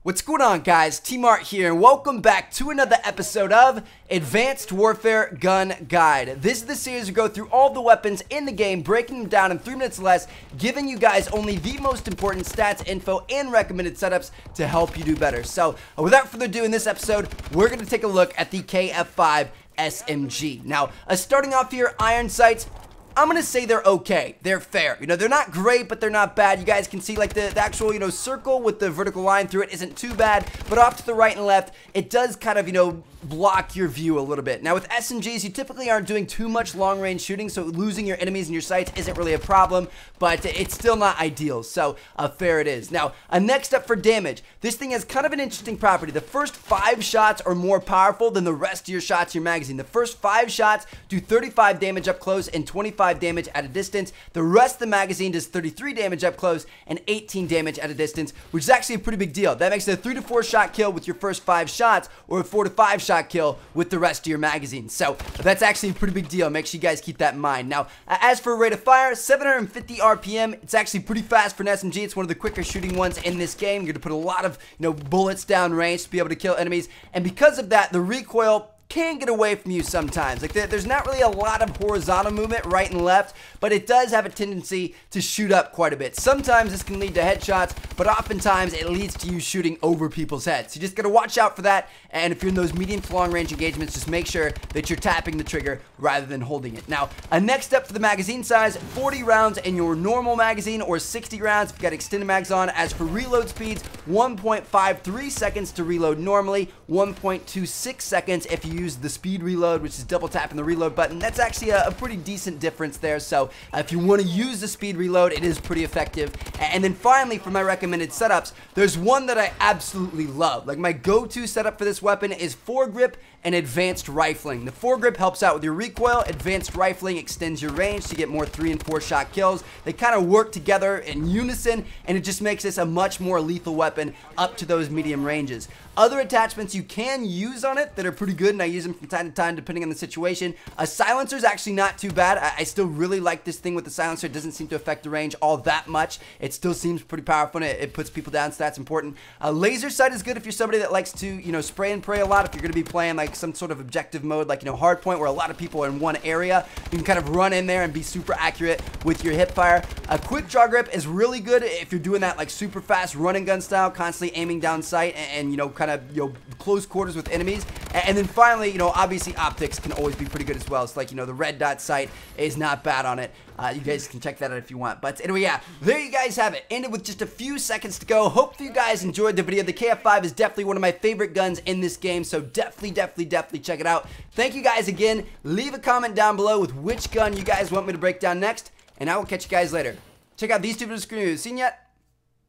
What's going on, guys? T-Mart here, and welcome back to another episode of Advanced Warfare Gun Guide. This is the series we go through all the weapons in the game, breaking them down in 3 minutes or less, giving you guys only the most important stats, info, and recommended setups to help you do better. So, without further ado, in this episode, we're going to take a look at the KF5 SMG. Now, starting off here, iron sights, I'm gonna say they're okay. They're fair. You know, they're not great, but they're not bad. You guys can see like the actual, you know, circle with the vertical line through it isn't too bad, but off to the right and left, it does kind of, you know, block your view a little bit. Now with SMGs, you typically aren't doing too much long range shooting, so losing your enemies in your sights isn't really a problem, but it's still not ideal, so fair it is. Now, next up for damage, this thing has kind of an interesting property. The first 5 shots are more powerful than the rest of your shots in your magazine. The first 5 shots do 35 damage up close and 25 damage at a distance. The rest of the magazine does 33 damage up close and 18 damage at a distance, which is actually a pretty big deal. That makes it a 3 to 4 shot kill with your first 5 shots, or a 4 to 5 shot kill with the rest of your magazine. So that's actually a pretty big deal. Make sure you guys keep that in mind. Now, as for rate of fire, 750 RPM. It's actually pretty fast for an SMG. It's one of the quicker shooting ones in this game. You're going to put a lot of, you know, bullets down range to be able to kill enemies. And because of that, the recoil can get away from you sometimes. Like there's not really a lot of horizontal movement right and left, but it does have a tendency to shoot up quite a bit. Sometimes this can lead to headshots, but oftentimes it leads to you shooting over people's heads. So you just gotta watch out for that, and if you're in those medium to long range engagements, just make sure that you're tapping the trigger rather than holding it. Now, next up for the magazine size, 40 rounds in your normal magazine, or 60 rounds if you've got extended mags on. As for reload speeds, 1.53 seconds to reload normally, 1.26 seconds if you use the speed reload, which is double tapping the reload button. That's actually a pretty decent difference there. So if you want to use the speed reload, it is pretty effective. And then finally, for my recommended setups, there's one that I absolutely love. Like my go-to setup for this weapon is foregrip and advanced rifling. The foregrip helps out with your recoil. Advanced rifling extends your range to get more 3 and 4 shot kills. They kind of work together in unison, and it just makes this a much more lethal weapon up to those medium ranges. Other attachments you can use on it that are pretty good, and I use them from time to time depending on the situation. A silencer is actually not too bad. I still really like this thing with the silencer. It doesn't seem to affect the range all that much. It still seems pretty powerful, and it puts people down, so that's important. A laser sight is good if you're somebody that likes to, you know, spray and pray a lot. If you're going to be playing like some sort of objective mode, like, you know, hardpoint, where a lot of people are in one area, you can kind of run in there and be super accurate with your hip fire. A quick draw grip is really good if you're doing that like super fast running gun style, constantly aiming down sight and you know, kind of, you know, close quarters with enemies. And then finally, you know, obviously optics can always be pretty good as well. It's like, you know, the red dot sight is not bad on it. You guys can check that out if you want. But anyway, yeah, there you guys have it. Ended with just a few seconds to go. Hope you guys enjoyed the video. The KF5 is definitely one of my favorite guns in this game, so definitely check it out. Thank you guys again. Leave a comment down below with which gun you guys want me to break down next, and I will catch you guys later. Check out these 2 videos. Seen yet?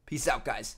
Peace out, guys.